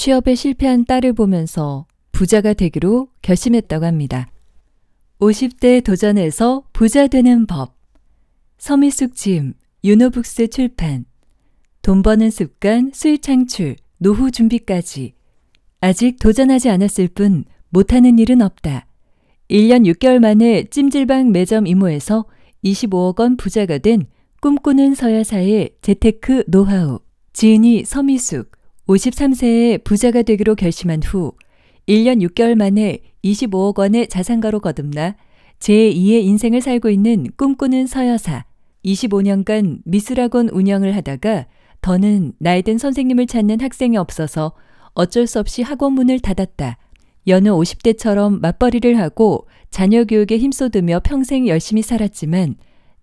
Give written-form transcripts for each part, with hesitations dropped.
취업에 실패한 딸을 보면서 부자가 되기로 결심했다고 합니다. 50대 도전해서 부자 되는 법. 서미숙 지음, 유노북스 출판. 돈 버는 습관, 수익 창출, 노후 준비까지. 아직 도전하지 않았을 뿐 못하는 일은 없다. 1년 6개월 만에 찜질방 매점 이모에서 25억 원 부자가 된 꿈꾸는 서여사의 재테크 노하우. 지은이 서미숙, 53세에 부자가 되기로 결심한 후 1년 6개월 만에 25억 원의 자산가로 거듭나 제2의 인생을 살고 있는 꿈꾸는 서여사. 25년간 미술학원 운영을 하다가 더는 나이 든 선생님을 찾는 학생이 없어서 어쩔 수 없이 학원 문을 닫았다. 여느 50대처럼 맞벌이를 하고 자녀 교육에 힘쏟으며 평생 열심히 살았지만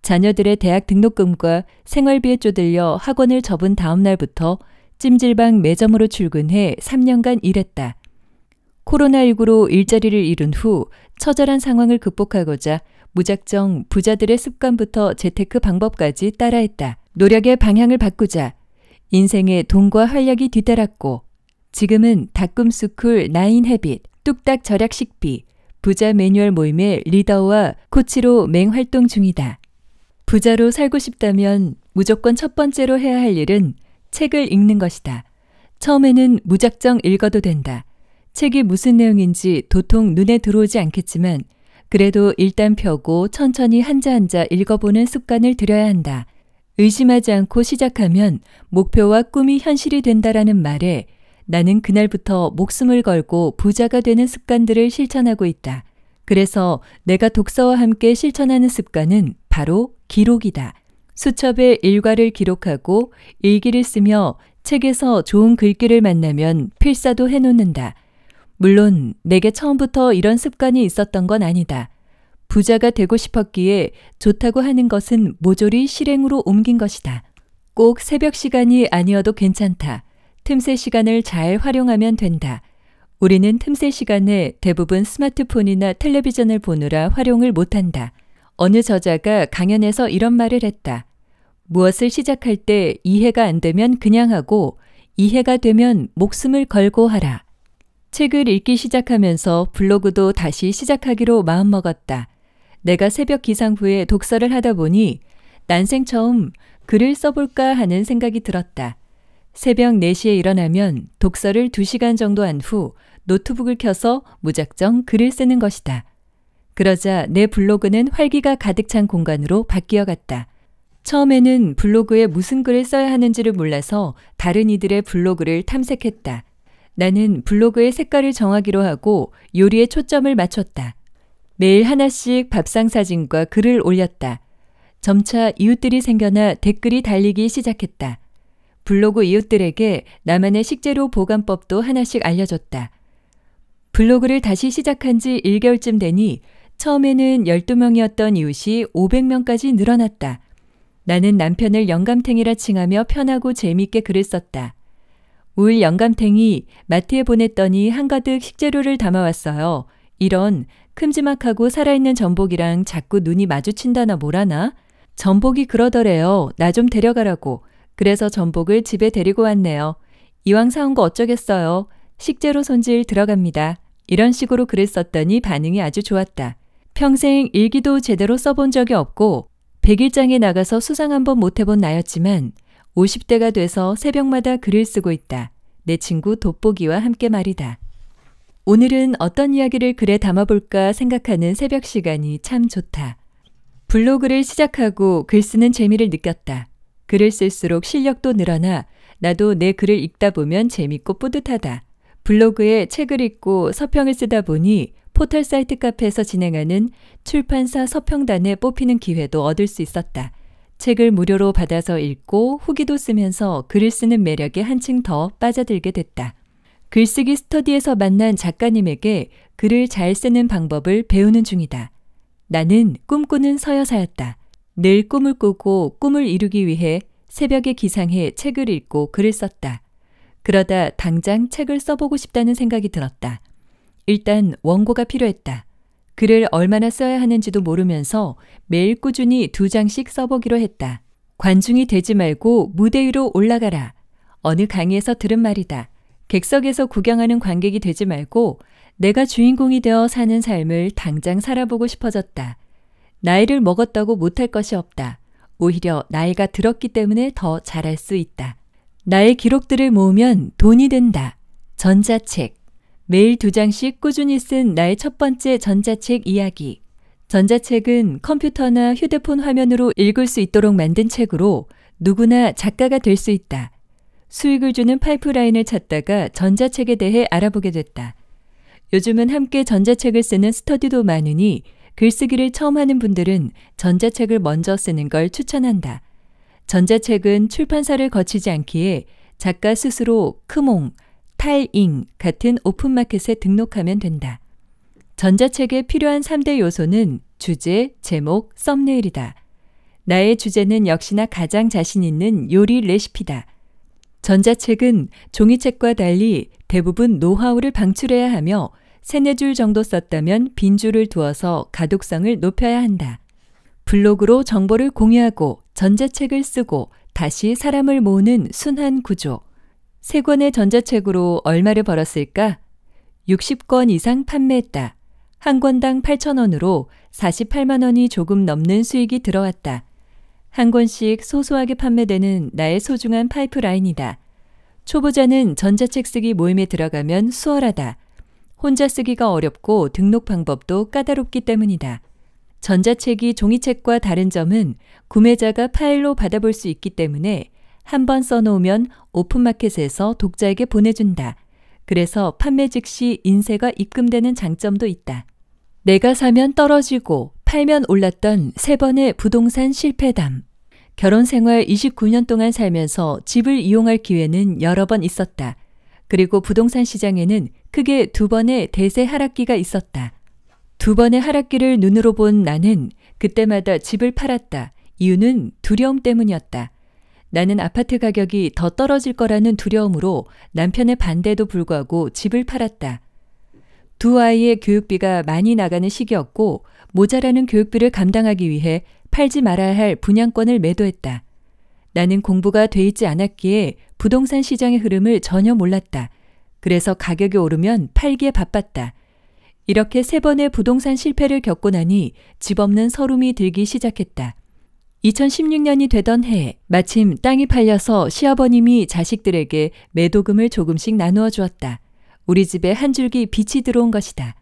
자녀들의 대학 등록금과 생활비에 쪼들려 학원을 접은 다음 날부터 찜질방 매점으로 출근해 3년간 일했다. 코로나19로 일자리를 잃은 후 처절한 상황을 극복하고자 무작정 부자들의 습관부터 재테크 방법까지 따라했다. 노력의 방향을 바꾸자 인생의 돈과 활력이 뒤따랐고 지금은 닭꿈스쿨 9 헤빗, 뚝딱 절약 식비, 부자 매뉴얼 모임의 리더와 코치로 맹활동 중이다. 부자로 살고 싶다면 무조건 첫 번째로 해야 할 일은 책을 읽는 것이다. 처음에는 무작정 읽어도 된다. 책이 무슨 내용인지 도통 눈에 들어오지 않겠지만 그래도 일단 펴고 천천히 한자 한자 읽어보는 습관을 들여야 한다. 의심하지 않고 시작하면 목표와 꿈이 현실이 된다라는 말에 나는 그날부터 목숨을 걸고 부자가 되는 습관들을 실천하고 있다. 그래서 내가 독서와 함께 실천하는 습관은 바로 기록이다. 수첩에 일과를 기록하고 일기를 쓰며 책에서 좋은 글귀를 만나면 필사도 해놓는다. 물론 내게 처음부터 이런 습관이 있었던 건 아니다. 부자가 되고 싶었기에 좋다고 하는 것은 모조리 실행으로 옮긴 것이다. 꼭 새벽 시간이 아니어도 괜찮다. 틈새 시간을 잘 활용하면 된다. 우리는 틈새 시간에 대부분 스마트폰이나 텔레비전을 보느라 활용을 못한다. 어느 저자가 강연에서 이런 말을 했다. 무엇을 시작할 때 이해가 안 되면 그냥 하고 이해가 되면 목숨을 걸고 하라. 책을 읽기 시작하면서 블로그도 다시 시작하기로 마음먹었다. 내가 새벽 기상 후에 독서를 하다 보니 난생 처음 글을 써볼까 하는 생각이 들었다. 새벽 4시에 일어나면 독서를 2시간 정도 한 후 노트북을 켜서 무작정 글을 쓰는 것이다. 그러자 내 블로그는 활기가 가득 찬 공간으로 바뀌어갔다. 처음에는 블로그에 무슨 글을 써야 하는지를 몰라서 다른 이들의 블로그를 탐색했다. 나는 블로그의 색깔을 정하기로 하고 요리에 초점을 맞췄다. 매일 하나씩 밥상 사진과 글을 올렸다. 점차 이웃들이 생겨나 댓글이 달리기 시작했다. 블로그 이웃들에게 나만의 식재료 보관법도 하나씩 알려줬다. 블로그를 다시 시작한 지 1개월쯤 되니 처음에는 12명이었던 이웃이 500명까지 늘어났다. 나는 남편을 영감탱이라 칭하며 편하고 재미있게 글을 썼다. 올 영감탱이 마트에 보냈더니 한가득 식재료를 담아왔어요. 이런 큼지막하고 살아있는 전복이랑 자꾸 눈이 마주친다나 뭐라나? 전복이 그러더래요. 나 좀 데려가라고. 그래서 전복을 집에 데리고 왔네요. 이왕 사온 거 어쩌겠어요. 식재료 손질 들어갑니다. 이런 식으로 글을 썼더니 반응이 아주 좋았다. 평생 일기도 제대로 써본 적이 없고 100일장에 나가서 수상 한번 못 해본 나였지만 50대가 돼서 새벽마다 글을 쓰고 있다. 내 친구 돋보기와 함께 말이다. 오늘은 어떤 이야기를 글에 담아볼까 생각하는 새벽 시간이 참 좋다. 블로그를 시작하고 글 쓰는 재미를 느꼈다. 글을 쓸수록 실력도 늘어나 나도 내 글을 읽다 보면 재밌고 뿌듯하다. 블로그에 책을 읽고 서평을 쓰다 보니 포털 사이트 카페에서 진행하는 출판사 서평단에 뽑히는 기회도 얻을 수 있었다. 책을 무료로 받아서 읽고 후기도 쓰면서 글을 쓰는 매력에 한층 더 빠져들게 됐다. 글쓰기 스터디에서 만난 작가님에게 글을 잘 쓰는 방법을 배우는 중이다. 나는 꿈꾸는 서여사였다. 늘 꿈을 꾸고 꿈을 이루기 위해 새벽에 기상해 책을 읽고 글을 썼다. 그러다 당장 책을 써보고 싶다는 생각이 들었다. 일단 원고가 필요했다. 글을 얼마나 써야 하는지도 모르면서 매일 꾸준히 2장씩 써보기로 했다. 관중이 되지 말고 무대 위로 올라가라. 어느 강의에서 들은 말이다. 객석에서 구경하는 관객이 되지 말고 내가 주인공이 되어 사는 삶을 당장 살아보고 싶어졌다. 나이를 먹었다고 못할 것이 없다. 오히려 나이가 들었기 때문에 더 잘할 수 있다. 나의 기록들을 모으면 돈이 된다. 전자책. 매일 2장씩 꾸준히 쓴 나의 첫 번째 전자책 이야기. 전자책은 컴퓨터나 휴대폰 화면으로 읽을 수 있도록 만든 책으로 누구나 작가가 될 수 있다. 수익을 주는 파이프라인을 찾다가 전자책에 대해 알아보게 됐다. 요즘은 함께 전자책을 쓰는 스터디도 많으니 글쓰기를 처음 하는 분들은 전자책을 먼저 쓰는 걸 추천한다. 전자책은 출판사를 거치지 않기에 작가 스스로 크몽, 탈잉 같은 오픈마켓에 등록하면 된다. 전자책에 필요한 3대 요소는 주제, 제목, 썸네일이다. 나의 주제는 역시나 가장 자신 있는 요리 레시피다. 전자책은 종이책과 달리 대부분 노하우를 방출해야 하며 3-4줄 정도 썼다면 빈줄을 두어서 가독성을 높여야 한다. 블로그로 정보를 공유하고 전자책을 쓰고 다시 사람을 모으는 순환 구조. 3권의 전자책으로 얼마를 벌었을까? 60권 이상 판매했다. 한 권당 8,000원으로 48만 원이 조금 넘는 수익이 들어왔다. 한 권씩 소소하게 판매되는 나의 소중한 파이프라인이다. 초보자는 전자책 쓰기 모임에 들어가면 수월하다. 혼자 쓰기가 어렵고 등록 방법도 까다롭기 때문이다. 전자책이 종이책과 다른 점은 구매자가 파일로 받아볼 수 있기 때문에 한번 써놓으면 오픈마켓에서 독자에게 보내준다. 그래서 판매 즉시 인쇄가 입금되는 장점도 있다. 내가 사면 떨어지고 팔면 올랐던 3번의 부동산 실패담. 결혼 생활 29년 동안 살면서 집을 이용할 기회는 여러 번 있었다. 그리고 부동산 시장에는 크게 2번의 대세 하락기가 있었다. 2번의 하락기를 눈으로 본 나는 그때마다 집을 팔았다. 이유는 두려움 때문이었다. 나는 아파트 가격이 더 떨어질 거라는 두려움으로 남편의 반대에도 불구하고 집을 팔았다. 2 아이의 교육비가 많이 나가는 시기였고 모자라는 교육비를 감당하기 위해 팔지 말아야 할 분양권을 매도했다. 나는 공부가 돼 있지 않았기에 부동산 시장의 흐름을 전혀 몰랐다. 그래서 가격이 오르면 팔기에 바빴다. 이렇게 3번의 부동산 실패를 겪고 나니 집 없는 서름이 들기 시작했다. 2016년이 되던 해 마침 땅이 팔려서 시아버님이 자식들에게 매도금을 조금씩 나누어 주었다. 우리 집에 한 줄기 빛이 들어온 것이다.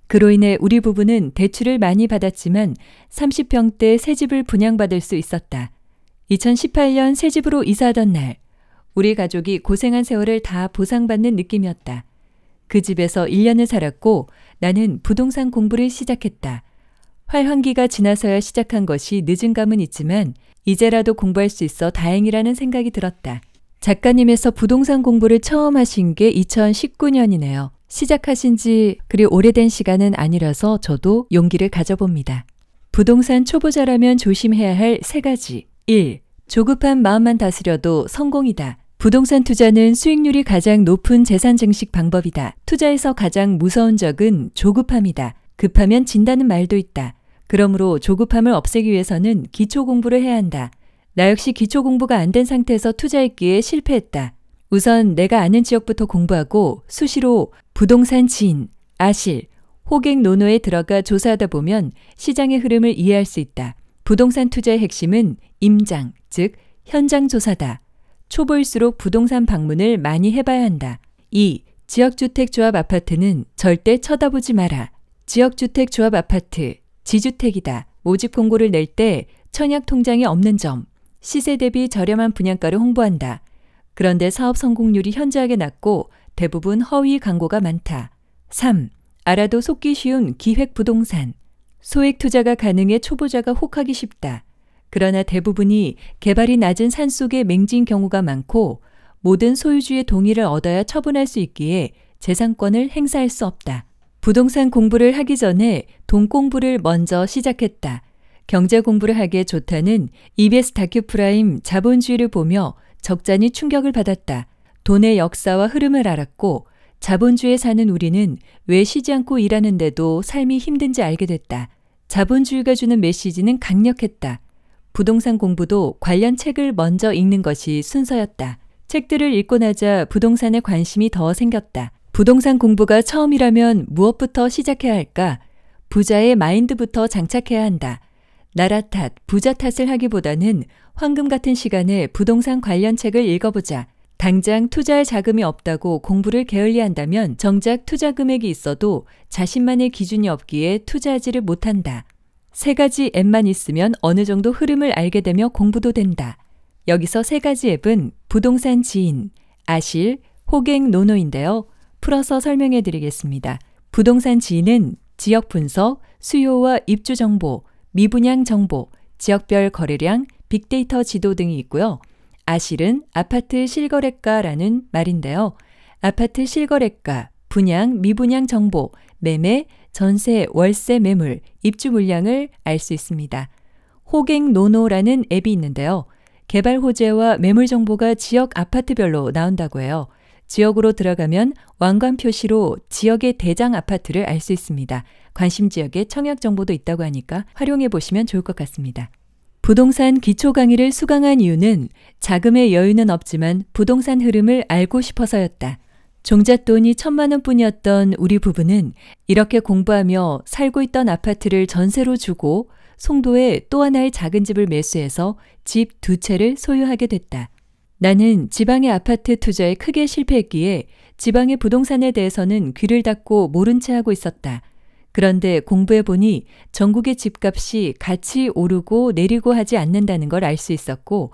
그로 인해 우리 부부는 대출을 많이 받았지만 30평대 새 집을 분양받을 수 있었다. 2018년 새 집으로 이사하던 날, 우리 가족이 고생한 세월을 다 보상받는 느낌이었다. 그 집에서 1년을 살았고 나는 부동산 공부를 시작했다. 활황기가 지나서야 시작한 것이 늦은 감은 있지만 이제라도 공부할 수 있어 다행이라는 생각이 들었다. 작가님에서 부동산 공부를 처음 하신 게 2019년이네요. 시작하신 지 그리 오래된 시간은 아니라서 저도 용기를 가져봅니다. 부동산 초보자라면 조심해야 할 3가지. 1. 조급한 마음만 다스려도 성공이다. 부동산 투자는 수익률이 가장 높은 재산 증식 방법이다. 투자에서 가장 무서운 적은 조급함이다. 급하면 진다는 말도 있다. 그러므로 조급함을 없애기 위해서는 기초 공부를 해야 한다. 나 역시 기초 공부가 안 된 상태에서 투자했기에 실패했다. 우선 내가 아는 지역부터 공부하고 수시로 부동산 지인, 아실, 호객 노노에 들어가 조사하다 보면 시장의 흐름을 이해할 수 있다. 부동산 투자의 핵심은 임장, 즉 현장 조사다. 초보일수록 부동산 방문을 많이 해봐야 한다. 2. 지역주택조합 아파트는 절대 쳐다보지 마라. 지역주택조합 아파트, 지주택이다. 모집 공고를 낼 때 청약 통장이 없는 점, 시세 대비 저렴한 분양가를 홍보한다. 그런데 사업 성공률이 현저하게 낮고 대부분 허위 광고가 많다. 3. 알아도 속기 쉬운 기획부동산. 소액 투자가 가능해 초보자가 혹하기 쉽다. 그러나 대부분이 개발이 낮은 산속의 맹지인 경우가 많고 모든 소유주의 동의를 얻어야 처분할 수 있기에 재산권을 행사할 수 없다. 부동산 공부를 하기 전에 돈 공부를 먼저 시작했다. 경제 공부를 하기에 좋다는 EBS 다큐프라임 자본주의를 보며 적잖이 충격을 받았다. 돈의 역사와 흐름을 알았고 자본주의에 사는 우리는 왜 쉬지 않고 일하는데도 삶이 힘든지 알게 됐다. 자본주의가 주는 메시지는 강력했다. 부동산 공부도 관련 책을 먼저 읽는 것이 순서였다. 책들을 읽고 나자 부동산에 관심이 더 생겼다. 부동산 공부가 처음이라면 무엇부터 시작해야 할까? 부자의 마인드부터 장착해야 한다. 나라 탓, 부자 탓을 하기보다는 황금 같은 시간에 부동산 관련 책을 읽어보자. 당장 투자할 자금이 없다고 공부를 게을리한다면 정작 투자 금액이 있어도 자신만의 기준이 없기에 투자하지를 못한다. 3가지 앱만 있으면 어느 정도 흐름을 알게 되며 공부도 된다. 여기서 3가지 앱은 부동산 지인, 아실, 호갱 노노인데요. 풀어서 설명해 드리겠습니다. 부동산 지인은 지역 분석, 수요와 입주 정보, 미분양 정보, 지역별 거래량, 빅데이터 지도 등이 있고요. 아실은 아파트 실거래가라는 말인데요. 아파트 실거래가, 분양, 미분양 정보, 매매, 전세, 월세 매물, 입주 물량을 알 수 있습니다. 호갱 노노라는 앱이 있는데요. 개발 호재와 매물 정보가 지역 아파트별로 나온다고 해요. 지역으로 들어가면 왕관 표시로 지역의 대장 아파트를 알 수 있습니다. 관심 지역에 청약 정보도 있다고 하니까 활용해 보시면 좋을 것 같습니다. 부동산 기초 강의를 수강한 이유는 자금의 여유는 없지만 부동산 흐름을 알고 싶어서였다. 종잣돈이 1,000만 원뿐이었던 우리 부부는 이렇게 공부하며 살고 있던 아파트를 전세로 주고 송도에 또 하나의 작은 집을 매수해서 집 2채를 소유하게 됐다. 나는 지방의 아파트 투자에 크게 실패했기에 지방의 부동산에 대해서는 귀를 닫고 모른 채 하고 있었다. 그런데 공부해보니 전국의 집값이 같이 오르고 내리고 하지 않는다는 걸 알 수 있었고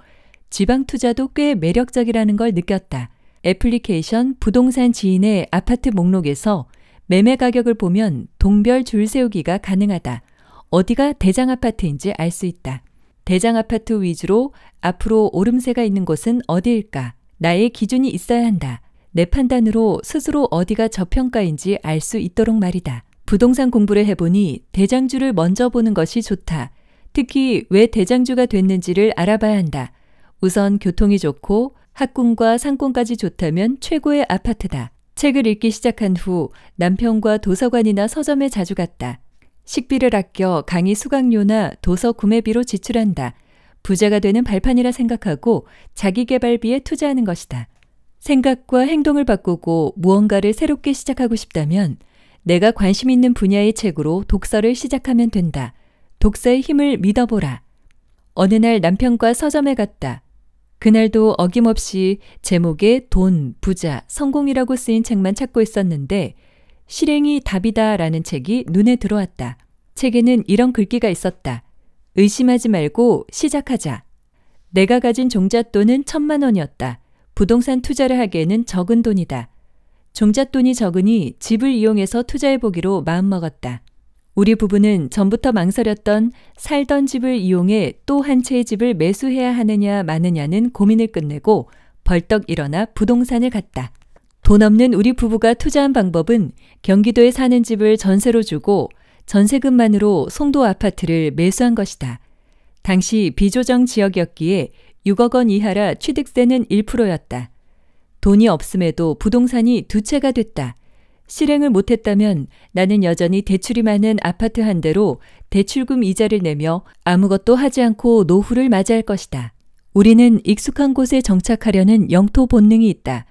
지방 투자도 꽤 매력적이라는 걸 느꼈다. 애플리케이션 부동산 지인의 아파트 목록에서 매매 가격을 보면 동별 줄 세우기가 가능하다. 어디가 대장 아파트인지 알 수 있다. 대장 아파트 위주로 앞으로 오름세가 있는 곳은 어디일까? 나의 기준이 있어야 한다. 내 판단으로 스스로 어디가 저평가인지 알 수 있도록 말이다. 부동산 공부를 해보니 대장주를 먼저 보는 것이 좋다. 특히 왜 대장주가 됐는지를 알아봐야 한다. 우선 교통이 좋고 학군과 상권까지 좋다면 최고의 아파트다. 책을 읽기 시작한 후 남편과 도서관이나 서점에 자주 갔다. 식비를 아껴 강의 수강료나 도서 구매비로 지출한다. 부자가 되는 발판이라 생각하고 자기계발비에 투자하는 것이다. 생각과 행동을 바꾸고 무언가를 새롭게 시작하고 싶다면 내가 관심 있는 분야의 책으로 독서를 시작하면 된다. 독서의 힘을 믿어보라. 어느 날 남편과 서점에 갔다. 그날도 어김없이 제목에 돈, 부자, 성공이라고 쓰인 책만 찾고 있었는데 실행이 답이다라는 책이 눈에 들어왔다. 책에는 이런 글귀가 있었다. 의심하지 말고 시작하자. 내가 가진 종잣돈은 1,000만 원이었다. 부동산 투자를 하기에는 적은 돈이다. 종잣돈이 적으니 집을 이용해서 투자해보기로 마음먹었다. 우리 부부는 전부터 망설였던 살던 집을 이용해 또 한 채의 집을 매수해야 하느냐 마느냐는 고민을 끝내고 벌떡 일어나 부동산을 갔다. 돈 없는 우리 부부가 투자한 방법은 경기도에 사는 집을 전세로 주고 전세금만으로 송도 아파트를 매수한 것이다. 당시 비조정 지역이었기에 6억 원 이하라 취득세는 1%였다. 돈이 없음에도 부동산이 2채가 됐다. 실행을 못했다면 나는 여전히 대출이 많은 아파트 한 대로 대출금 이자를 내며 아무것도 하지 않고 노후를 맞이할 것이다. 우리는 익숙한 곳에 정착하려는 영토 본능이 있다.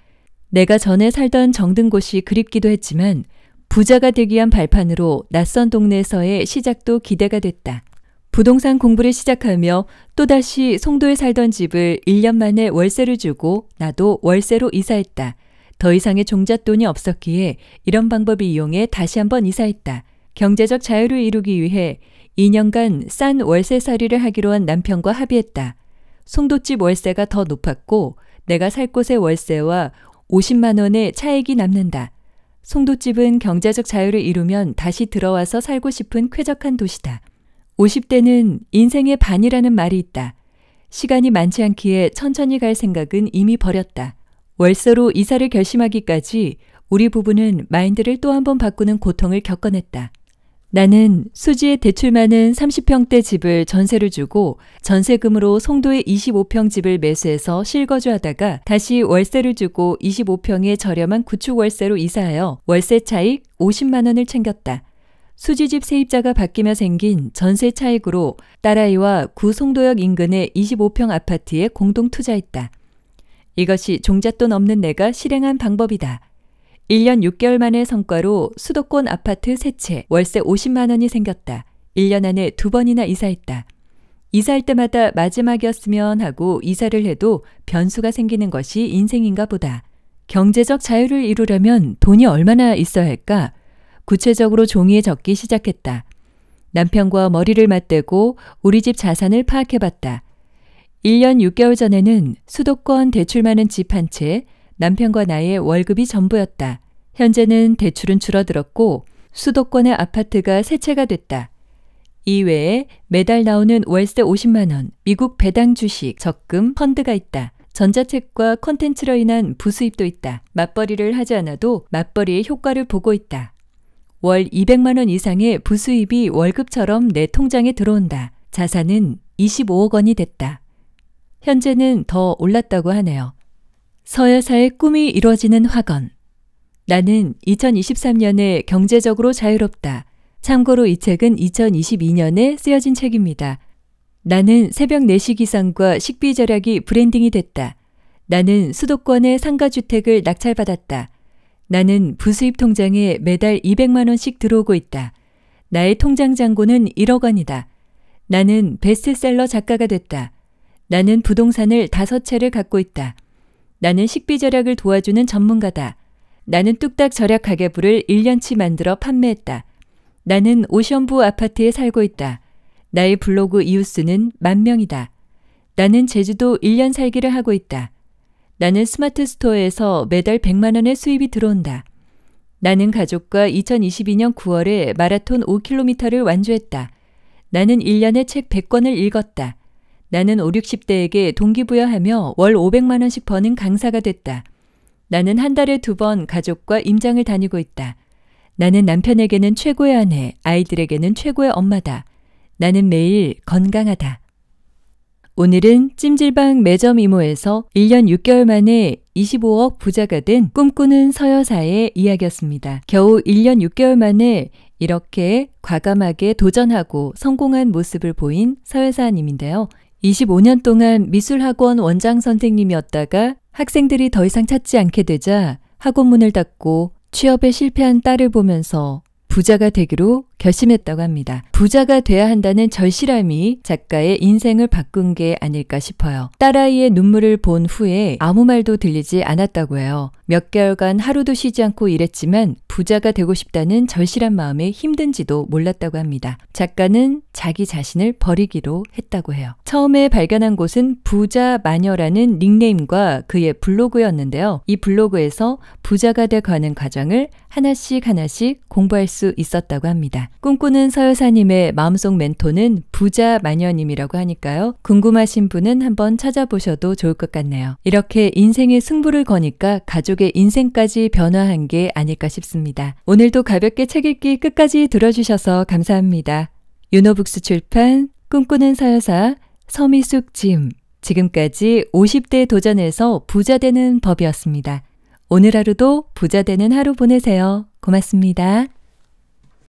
내가 전에 살던 정든 곳이 그립기도 했지만 부자가 되기 위한 발판으로 낯선 동네에서의 시작도 기대가 됐다. 부동산 공부를 시작하며 또다시 송도에 살던 집을 1년 만에 월세를 주고 나도 월세로 이사했다. 더 이상의 종잣돈이 없었기에 이런 방법을 이용해 다시 한번 이사했다. 경제적 자유를 이루기 위해 2년간 싼 월세살이를 하기로 한 남편과 합의했다. 송도집 월세가 더 높았고 내가 살 곳의 월세와 50만 원의 차익이 남는다. 송도집은 경제적 자유를 이루면 다시 들어와서 살고 싶은 쾌적한 도시다. 50대는 인생의 반이라는 말이 있다. 시간이 많지 않기에 천천히 갈 생각은 이미 버렸다. 월세로 이사를 결심하기까지 우리 부부는 마인드를 또 한 번 바꾸는 고통을 겪어냈다. 나는 수지에 대출 많은 30평대 집을 전세를 주고 전세금으로 송도의 25평 집을 매수해서 실거주하다가 다시 월세를 주고 25평의 저렴한 구축 월세로 이사하여 월세 차익 50만 원을 챙겼다. 수지집 세입자가 바뀌며 생긴 전세 차익으로 딸아이와 구 송도역 인근의 25평 아파트에 공동 투자했다. 이것이 종잣돈 없는 내가 실행한 방법이다. 1년 6개월 만의 성과로 수도권 아파트 3채, 월세 50만 원이 생겼다. 1년 안에 2번이나 이사했다. 이사할 때마다 마지막이었으면 하고 이사를 해도 변수가 생기는 것이 인생인가 보다. 경제적 자유를 이루려면 돈이 얼마나 있어야 할까? 구체적으로 종이에 적기 시작했다. 남편과 머리를 맞대고 우리 집 자산을 파악해봤다. 1년 6개월 전에는 수도권 대출 많은 집 한 채, 남편과 나의 월급이 전부였다. 현재는 대출은 줄어들었고 수도권의 아파트가 3채가 됐다. 이외에 매달 나오는 월세 50만 원, 미국 배당 주식, 적금, 펀드가 있다. 전자책과 콘텐츠로 인한 부수입도 있다. 맞벌이를 하지 않아도 맞벌이의 효과를 보고 있다. 월 200만 원 이상의 부수입이 월급처럼 내 통장에 들어온다. 자산은 25억 원이 됐다. 현재는 더 올랐다고 하네요. 서여사의 꿈이 이루어지는 학원. 나는 2023년에 경제적으로 자유롭다. 참고로 이 책은 2022년에 쓰여진 책입니다. 나는 새벽 4시 기상과 식비 절약이 브랜딩이 됐다. 나는 수도권의 상가주택을 낙찰받았다. 나는 부수입 통장에 매달 200만 원씩 들어오고 있다. 나의 통장 잔고는 1억 원이다. 나는 베스트셀러 작가가 됐다. 나는 부동산을 5채를 갖고 있다. 나는 식비 절약을 도와주는 전문가다. 나는 뚝딱 절약 가계부를 1년치 만들어 판매했다. 나는 오션부 아파트에 살고 있다. 나의 블로그 이웃수는 10,000명이다. 나는 제주도 1년 살기를 하고 있다. 나는 스마트 스토어에서 매달 100만 원의 수입이 들어온다. 나는 가족과 2022년 9월에 마라톤 5km를 완주했다. 나는 1년에 책 100권을 읽었다. 나는 5, 60대에게 동기부여하며 월 500만 원씩 버는 강사가 됐다. 나는 한 달에 2번 가족과 임장을 다니고 있다. 나는 남편에게는 최고의 아내, 아이들에게는 최고의 엄마다. 나는 매일 건강하다. 오늘은 찜질방 매점 이모에서 1년 6개월 만에 25억 부자가 된 꿈꾸는 서여사의 이야기였습니다. 겨우 1년 6개월 만에 이렇게 과감하게 도전하고 성공한 모습을 보인 서여사님인데요. 25년 동안 미술학원 원장 선생님이었다가 학생들이 더 이상 찾지 않게 되자 학원 문을 닫고 취업에 실패한 딸을 보면서 부자가 되기로 결심했다고 합니다. 부자가 돼야 한다는 절실함이 작가의 인생을 바꾼 게 아닐까 싶어요. 딸아이의 눈물을 본 후에 아무 말도 들리지 않았다고 해요. 몇 개월간 하루도 쉬지 않고 일했지만 부자가 되고 싶다는 절실한 마음에 힘든지도 몰랐다고 합니다. 작가는 자기 자신을 버리기로 했다고 해요. 처음에 발견한 곳은 부자 마녀라는 닉네임과 그의 블로그였는데요. 이 블로그에서 부자가 돼 가는 과정을 하나씩 공부할 수 있었다고 합니다. 꿈꾸는 서여사님의 마음속 멘토는 부자 마녀님이라고 하니까요. 궁금하신 분은 한번 찾아보셔도 좋을 것 같네요. 이렇게 인생의 승부를 거니까 가족의 인생까지 변화한 게 아닐까 싶습니다. 오늘도 가볍게 책 읽기 끝까지 들어주셔서 감사합니다. 유노북스 출판 꿈꾸는 서여사 서미숙 지음. 지금까지 50대 도전에서 부자 되는 법이었습니다. 오늘 하루도 부자 되는 하루 보내세요. 고맙습니다.